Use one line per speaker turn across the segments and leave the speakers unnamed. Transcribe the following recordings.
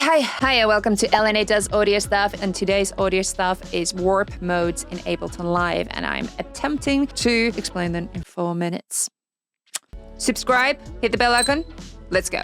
Hi, and welcome to LNA Does Audio Stuff, and today's audio stuff is warp modes in Ableton Live, and I'm attempting to explain them in 4 minutes. Subscribe, hit the bell icon, let's go.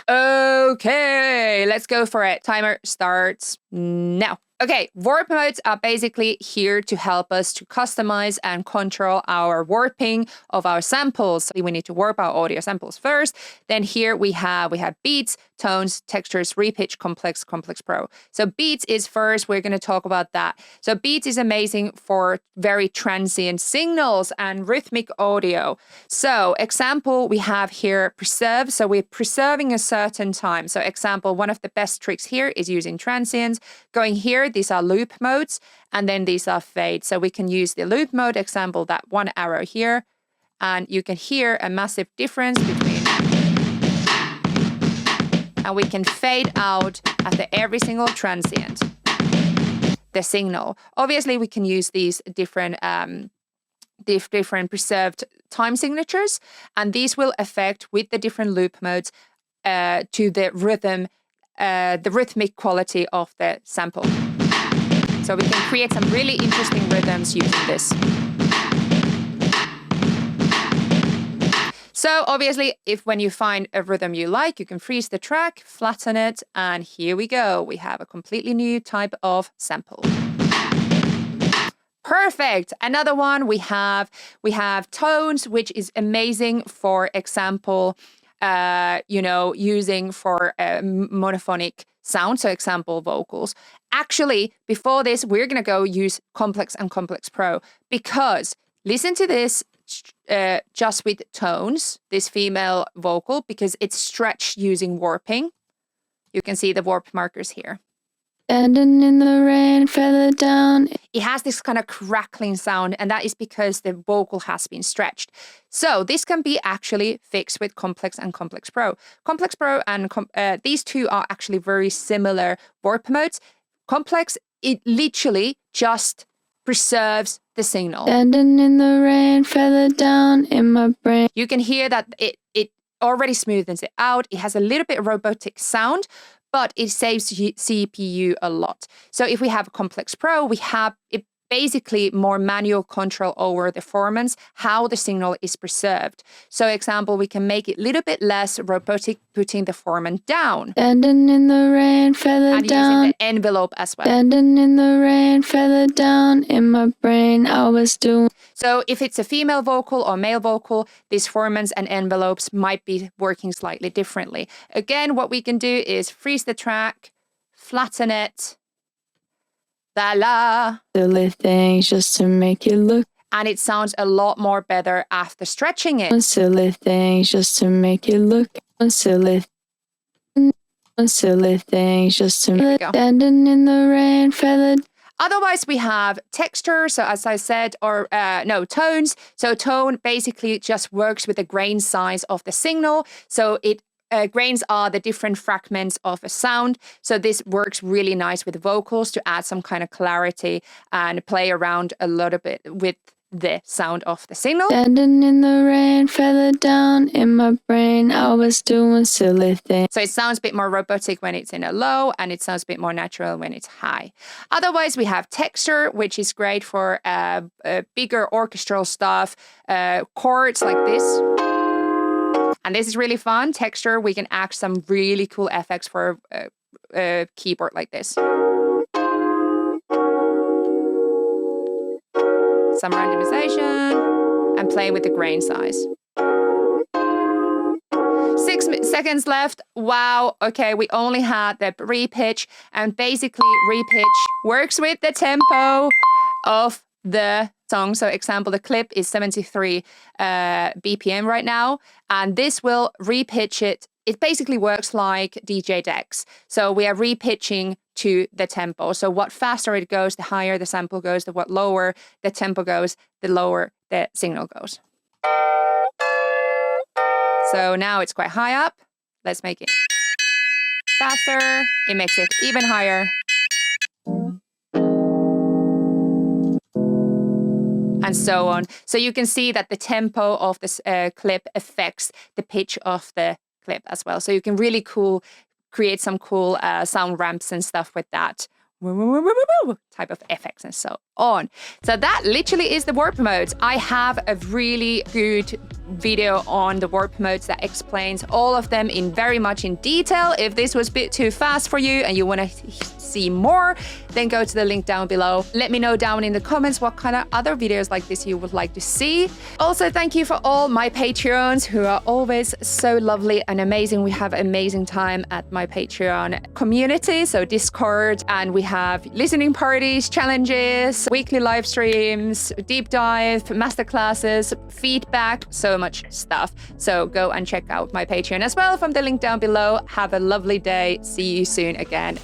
Okay, let's go for it. Timer starts now. Okay, warp modes are basically here to help us to customize and control our warping of our samples. We need to warp our audio samples first. Then here we have beats, tones, textures, repitch, complex pro. So beats is first. We're going to talk about that. So beats is amazing for very transient signals and rhythmic audio. So example, we have here preserve. So we're preserving a certain time. So example, one of the best tricks here is using transients. Going here, these are loop modes, and then these are fade. So we can use the loop mode example, that one arrow here, and you can hear a massive difference between, and we can fade out after every single transient the signal. Obviously, we can use these different preserved time signatures, and these will affect with the different loop modes to the rhythm, the rhythmic quality of the sample. So we can create some really interesting rhythms using this. So obviously, when you find a rhythm you like, you can freeze the track, flatten it, and here we go. We have a completely new type of sample. Perfect. Another one, we have tones, which is amazing. For example, using for monophonic sound. So example, vocals. Actually, before this, we're going to go use complex and complex pro, because listen to this just with tones, this female vocal, because it's stretched using warping. You can see the warp markers here.
Standing in the rain, feather down.
It has this kind of crackling sound, and that is because the vocal has been stretched. So this can be actually fixed with Complex and Complex Pro. Complex Pro and these two are actually very similar warp modes. Complex, it literally just preserves the signal.
Standing in the rain, feather down in my brain.
You can hear that it already smoothens it out. It has a little bit of robotic sound, but it saves CPU a lot. So if we have a Complex Pro, we have it basically more manual control over the formants, how the signal is preserved. So example, we can make it a little bit less robotic, putting the formant down.
Standing in the rain, feather
and
down.
using the envelope as well.
Standing in the rain, feather down in my brain. I was doing.
So if it's a female vocal or male vocal, these formants and envelopes might be working slightly differently. Again, what we can do is freeze the track, flatten it, la.
Silly things just to make it look.
And it sounds a lot more better after stretching it.
Silly things just to make it look. Silly things just to make it. Standing in the rain, feathered.
Otherwise, we have texture, so as I said, or tones. So tone basically just works with the grain size of the signal. So grains are the different fragments of a sound. So this works really nice with vocals to add some kind of clarity and play around a little bit with the sound of the signal.
Standing in the rain, feather down in my brain. I was doing silly things.
So it sounds a bit more robotic when it's in a low, and it sounds a bit more natural when it's high. Otherwise, we have texture, which is great for bigger orchestral stuff, chords like this. And this is really fun. Texture, we can add some really cool effects for a keyboard like this. Some randomization, and playing with the grain size. 6 seconds left. Wow. Okay, we only had the repitch, and basically repitch works with the tempo of the song. So example, the clip is 73 BPM right now, and this will repitch it. It basically works like DJ decks. So we are repitching to the tempo. So what faster it goes, the higher the sample goes, the what lower the tempo goes, the lower the signal goes. So now it's quite high up. Let's make it faster. It makes it even higher. And so on. So you can see that the tempo of this clip affects the pitch of the clip as well. So you can really create some cool sound ramps and stuff with that type of effects and so on. So that literally is the warp modes. I have a really good video on the warp modes that explains all of them in very much in detail. If this was a bit too fast for you and you want to see more, then go to the link down below. Let me know down in the comments what kind of other videos like this you would like to see. Also, thank you for all my Patreons who are always so lovely and amazing. We have amazing time at my Patreon community, so Discord, and we have listening parties, challenges, weekly live streams, deep dive, masterclasses, feedback, so much stuff. So go and check out my Patreon as well from the link down below. Have a lovely day. See you soon again.